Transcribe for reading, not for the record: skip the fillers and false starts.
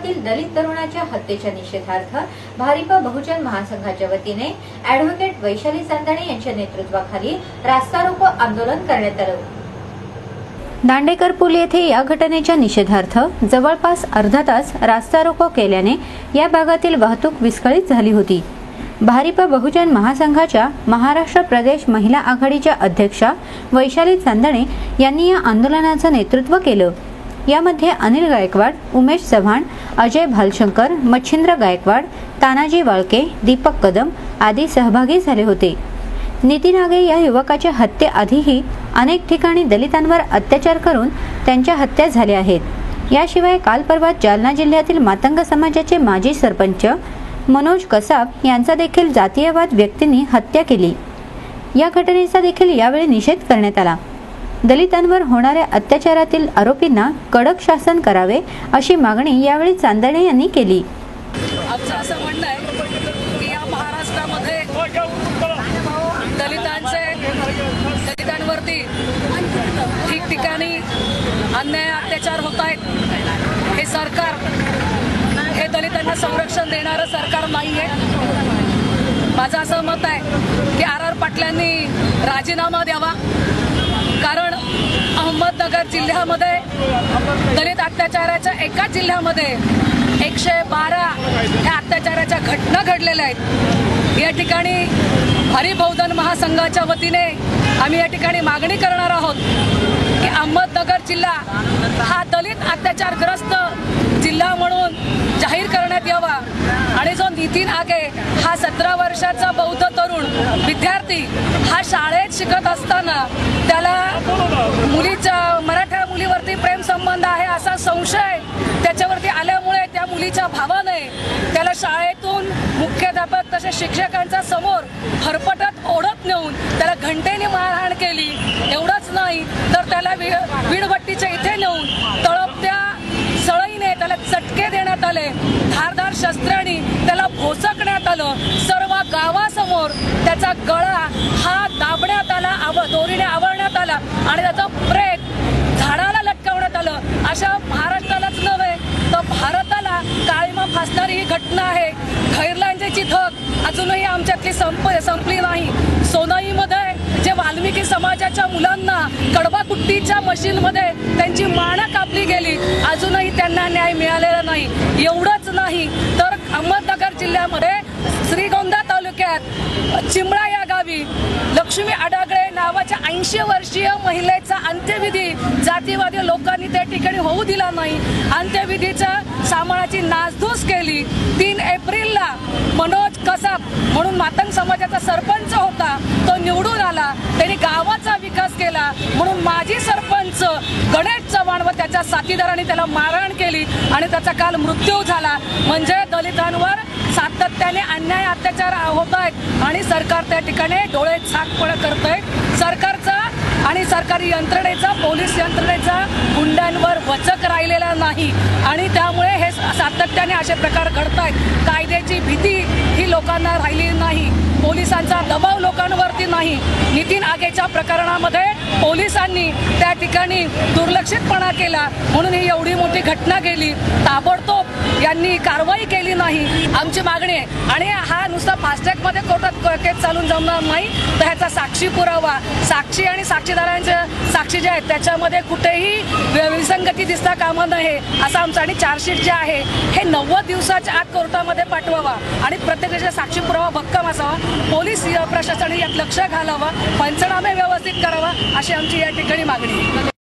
भागातील दलित तरुणाच्या हत्येच्या निषेधार्थ भारिप बहुजन महासंघाच्या वतीने ॲडव्होकेट वैशाली चांदणे यांच्या नेतृत्वाखाली रास्ता रोको आंदोलन करण्यात आलं। दांडेकर पूल येथे या घटनेच्या निषेधार्थ जवळपास अर्धा तास रास्ता रोको केल्याने या भागातील वाहतूक विस्कळीत झाली होती। भारिप बहुजन महासंघाच्या महाराष्ट्र प्रदेश महिला आघाडीच्या अध्यक्षा वैशाली चांदणे यांनी या आंदोलनाचं नेतृत्व केलं। यामध्ये अनिल गायकवाड, उमेश चव्हाण, अजय भालशंकर, मच्छिंद्र गायकवाड, तानाजी वाळके, दीपक कदम आदी सहभागी झाले होते। नितीन आगे या युवकाच्या हत्येआधीही अनेक ठिकाणी दलितांवर अत्याचार करून त्यांच्या हत्या झाल्या आहेत। याशिवाय काल परवा जालना जिल्ह्यातील मातंग समाजाचे माजी सरपंच मनोज कसाब यांचा देखील जातीयवाद व्यक्तींनी हत्या केली। या घटनेचा देखील यावेळी निषेध करण्यात आला। दलितांवर होणाऱ्या अत्याचारातील आरोपींना कडक शासन करावे अशी मागणी यावेळी चांदणे यांनी केली। आमचं असं म्हणणं आहे की या महाराष्ट्रामध्ये दलितांवरती ठिकठिकाणी अन्याय अत्याचार होत आहेत। हे सरकार हे दलितांना संरक्षण देणारं सरकार नाहीये। माझं असं मत आहे की आर पाटलांनी राजीनामा द्यावा, कारण अहमदनगर जिल्ह्यामध्ये दलित अत्याचाराच्या एकाच जिल्ह्यामध्ये 112 या अत्याचाराच्या घटना घडलेल्या आहेत। या ठिकाणी भारिप बहुजन महासंघाच्या वतीने आम्ही या ठिकाणी मागणी करणार आहोत की अहमदनगर जिल्हा हा दलित अत्याचारग्रस्त जिल्हा म्हणून जाहीर करण्यात यावा आणि जो नितीन आगे हा 17 वर्षाचा बौद्ध तरुण विद्यार्थी हा शाळेत शिकत असताना त्याला मराठा मुलीवरती प्रेम संबंध आहे असा संशय त्याच्यावरती आल्यामुळे त्या मुलीच्या भावाने त्याला शाळेतून मुख्याध्यापक तसेच शिक्षकांच्या समोर फरफटत ओढत नेऊन त्याला घंटेने मारहाण केली। एवढंच नाही तर त्याला वीणभट्टीच्या इथे नेऊन तळपत्या सळईने त्याला चटके देण्यात आले, धारदार शस्त्रांनी त्याला भोसकण्यात आलं, सर्व गावासमोर त्याचा गळा हा दाबण्यात आला, दोरीने आवळण्यात आला आणि त्याचा प्रेत झाडाला लटकवण्यात आलं। अशा महाराष्ट्रालाच नव्हे तर भारताला काळीमा फासणारी ही घटना आहे। खैरलांची धग अजूनही आमच्यातली संपली नाही। सोनईमध्ये जे वाल्मिकी समाजाच्या मुलांना कडबाकुट्टीच्या मशीनमध्ये त्यांची मान कापली गेली, अजूनही त्यांना न्याय मिळालेला नाही। एवढंच नाही तर अहमदनगर जिल्ह्यामध्ये श्रीगोंदा तालुक्यात चिमळा या गावी लक्ष्मी अडागळे नावाच्या 80 वर्षीय महिलेचा अंत्यविधी जातीवादी लोकांनी त्या ठिकाणी होऊ दिला नाही। अंत्यविधीच्या सामानाची नासधूस केली। 3 एप्रिलला मनोज कसाब म्हणून मातंग समाजाचा सरपंच होता, तो निवडून आला, त्यांनी गावाचा विकास केला म्हणून माजी सरपंच गणेश चव्हाण व त्याच्या साथीदारांनी त्याला मारहाण केली आणि त्याचा काल मृत्यू झाला। म्हणजे दलितांवर सातत्याने अन्याय अत्याचार होत आहेत आणि सरकार त्या ठिकाणी डोळे झाकपळ करतंय। सरकारचा आणि सरकारी यंत्रणेचा, पोलीस यंत्रणेचा गुंडांवर वचक राहिलेला नाही आणि त्यामुळे हे सातत्याने असे प्रकार घडतायत। कायद्याची भीती ही लोकांना राहिली नाही, पोलिसांचा दबाव लोकांवरती नाही। नितीन आगेच्या प्रकरणामध्ये पोलिसांनी त्या ठिकाणी दुर्लक्षितपणा केला म्हणून ही एवढी मोठी घटना गेली, ताबडतोब यांनी कारवाई केली नाही। आमची मागणी आहे आणि हा नुसता फास्टॅग मध्ये कोर्टात केस चालून जमणार नाही तर ह्याचा साक्षी पुरावा, साक्षी आणि साक्षीदारांच्या साक्षी जे आहेत त्याच्यामध्ये कुठेही विसंगती दिसता कामा नये असं आमचं आणि चार्जशीट जे आहे हे 90 दिवसाच्या आत कोर्टामध्ये पाठवावा आणि प्रत्येकाचा साक्षी पुरावा भक्कम असावा। पोलीस प्रशासनाने यात लक्ष घालावं, पंचनामे व्यवस्थित करावा अशी आमची या ठिकाणी मागणी आहे।